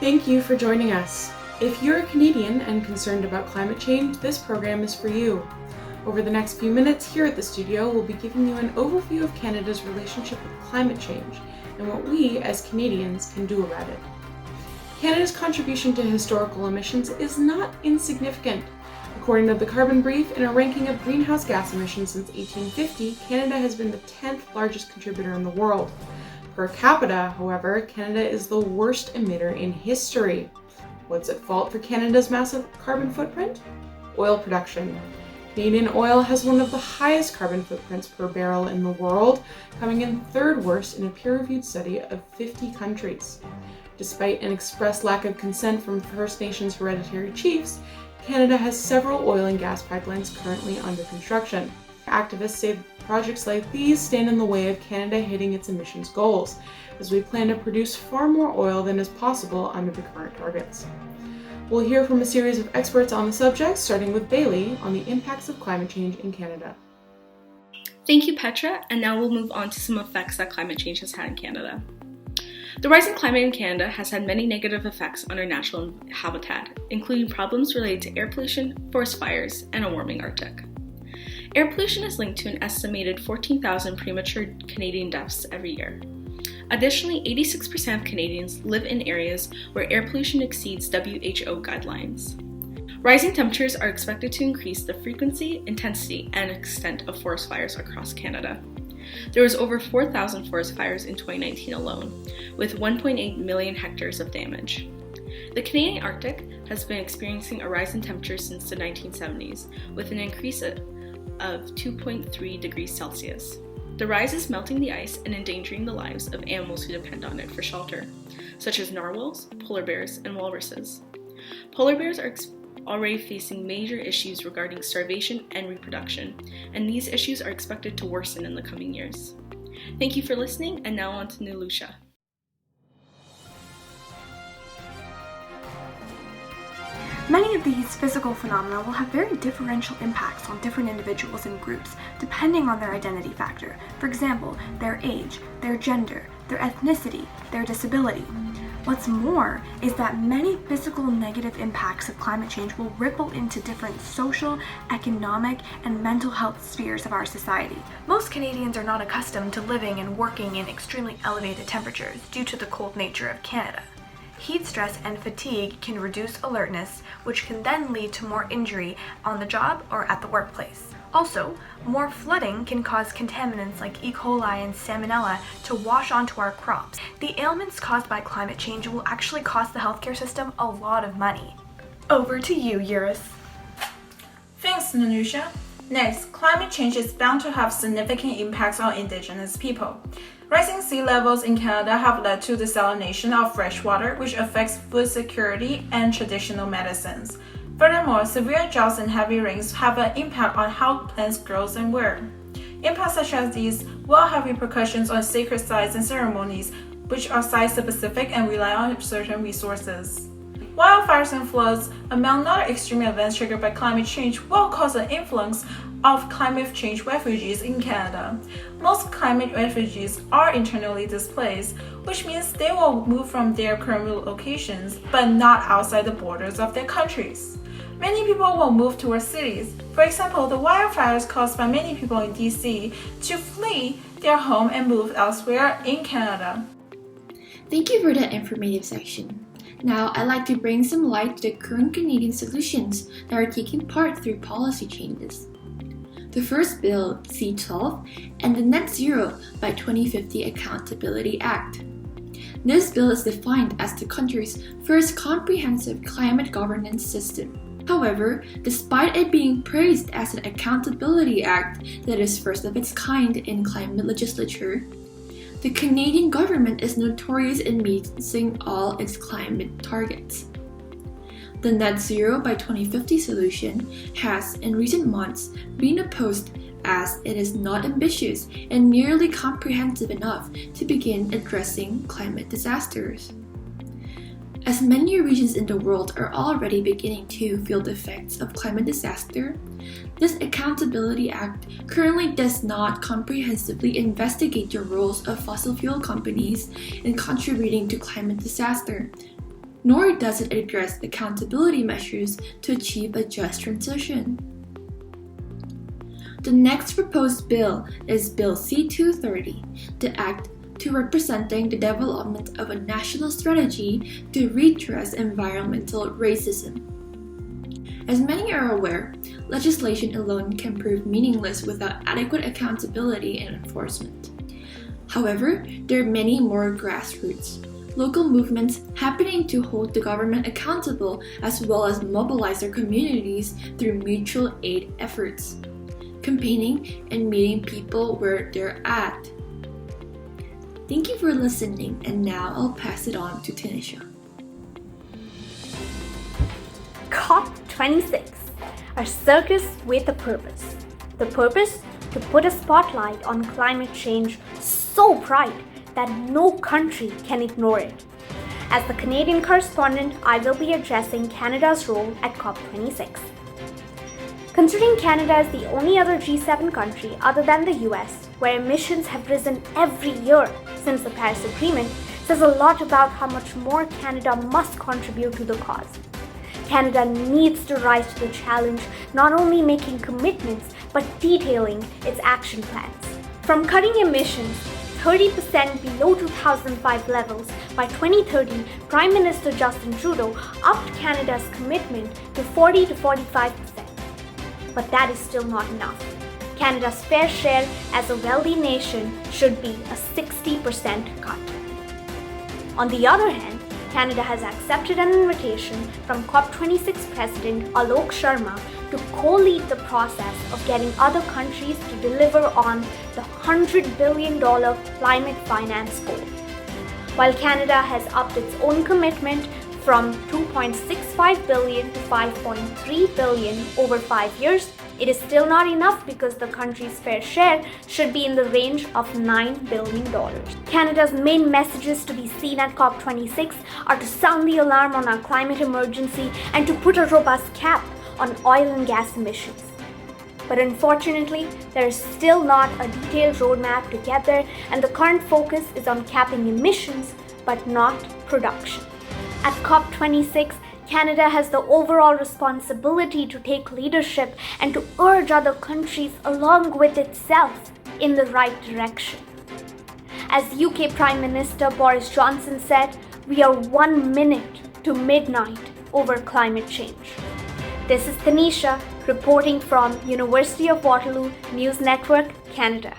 Thank you for joining us. If you're a Canadian and concerned about climate change, this program is for you. Over the next few minutes here at the studio, we'll be giving you an overview of Canada's relationship with climate change and what we, as Canadians, can do about it. Canada's contribution to historical emissions is not insignificant. According to the Carbon Brief, in a ranking of greenhouse gas emissions since 1850, Canada has been the 10th largest contributor in the world. Per capita, however, Canada is the worst emitter in history. What's at fault for Canada's massive carbon footprint? Oil production. Canadian oil has one of the highest carbon footprints per barrel in the world, coming in third worst in a peer-reviewed study of 50 countries. Despite an express lack of consent from First Nations hereditary chiefs, Canada has several oil and gas pipelines currently under construction. Activists say projects like these stand in the way of Canada hitting its emissions goals, as we plan to produce far more oil than is possible under the current targets. We'll hear from a series of experts on the subject, starting with Bailey on the impacts of climate change in Canada. Thank you, Petra, and now we'll move on to some effects that climate change has had in Canada. The rising climate in Canada has had many negative effects on our natural habitat, including problems related to air pollution, forest fires, and a warming Arctic. Air pollution is linked to an estimated 14,000 premature Canadian deaths every year. Additionally, 86% of Canadians live in areas where air pollution exceeds WHO guidelines. Rising temperatures are expected to increase the frequency, intensity, and extent of forest fires across Canada. There was over 4,000 forest fires in 2019 alone, with 1.8 million hectares of damage. The Canadian Arctic has been experiencing a rise in temperatures since the 1970s, with an increase of 2.3 degrees Celsius. The rise is melting the ice and endangering the lives of animals who depend on it for shelter, such as narwhals, polar bears, and walruses. Polar bears are already facing major issues regarding starvation and reproduction, and these issues are expected to worsen in the coming years. Thank you for listening, and now on to Nilusha. Many of these physical phenomena will have very differential impacts on different individuals and groups, depending on their identity factor. For example, their age, their gender, their ethnicity, their disability. What's more is that many physical negative impacts of climate change will ripple into different social, economic, and mental health spheres of our society. Most Canadians are not accustomed to living and working in extremely elevated temperatures due to the cold nature of Canada. Heat stress and fatigue can reduce alertness, which can then lead to more injury on the job or at the workplace. Also, more flooding can cause contaminants like E. coli and Salmonella to wash onto our crops. The ailments caused by climate change will actually cost the healthcare system a lot of money. Over to you, Eurus. Thanks, Nanusha. Next, climate change is bound to have significant impacts on Indigenous people. Rising sea levels in Canada have led to desalination of fresh water, which affects food security and traditional medicines. Furthermore, severe droughts and heavy rains have an impact on how plants grow and where. Impacts such as these will have repercussions on sacred sites and ceremonies, which are site-specific and rely on certain resources. Wildfires and floods, among other extreme events triggered by climate change, will cause an influx of climate change refugees in Canada. Most climate refugees are internally displaced, which means they will move from their current locations, but not outside the borders of their countries. Many people will move towards cities. For example, the wildfires caused by many people in DC to flee their home and move elsewhere in Canada. Thank you for that informative section. Now, I'd like to bring some light to the current Canadian solutions that are taking part through policy changes. The first bill, C-12, and the Net Zero by 2050 Accountability Act. This bill is defined as the country's first comprehensive climate governance system. However, despite it being praised as an accountability act that is first of its kind in climate legislature, the Canadian government is notorious in meeting all its climate targets. The Net Zero by 2050 solution has, in recent months, been opposed as it is not ambitious and nearly comprehensive enough to begin addressing climate disasters. As many regions in the world are already beginning to feel the effects of climate disaster, this Accountability Act currently does not comprehensively investigate the roles of fossil fuel companies in contributing to climate disaster, nor does it address accountability measures to achieve a just transition. The next proposed bill is Bill C-230, the act to representing the development of a national strategy to redress environmental racism. As many are aware, legislation alone can prove meaningless without adequate accountability and enforcement. However, there are many more grassroots, local movements happening to hold the government accountable as well as mobilize their communities through mutual aid efforts, campaigning and meeting people where they're at. Thank you for listening, and now I'll pass it on to Tanisha. COP26, a circus with a purpose. The purpose? To put a spotlight on climate change so bright that no country can ignore it. As the Canadian correspondent, I will be addressing Canada's role at COP26. Considering Canada is the only other G7 country other than the US where emissions have risen every year since the Paris Agreement, says a lot about how much more Canada must contribute to the cause. Canada needs to rise to the challenge, not only making commitments, but detailing its action plans. From cutting emissions 30% below 2005 levels by 2030, Prime Minister Justin Trudeau upped Canada's commitment to 40 to 45%. But that is still not enough. Canada's fair share as a wealthy nation should be a 60% cut. On the other hand, Canada has accepted an invitation from COP26 President Alok Sharma to co-lead the process of getting other countries to deliver on the $100 billion climate finance goal. While Canada has upped its own commitment from $2.65 billion to $5.3 billion over 5 years, it is still not enough because the country's fair share should be in the range of $9 billion. Canada's main messages to be seen at COP26 are to sound the alarm on our climate emergency and to put a robust cap on oil and gas emissions. But unfortunately, there is still not a detailed roadmap to get there, and the current focus is on capping emissions but not production. At COP26, Canada has the overall responsibility to take leadership and to urge other countries along with itself in the right direction. As UK Prime Minister Boris Johnson said, we are 1 minute to midnight over climate change. This is Tanisha reporting from University of Waterloo News Network, Canada.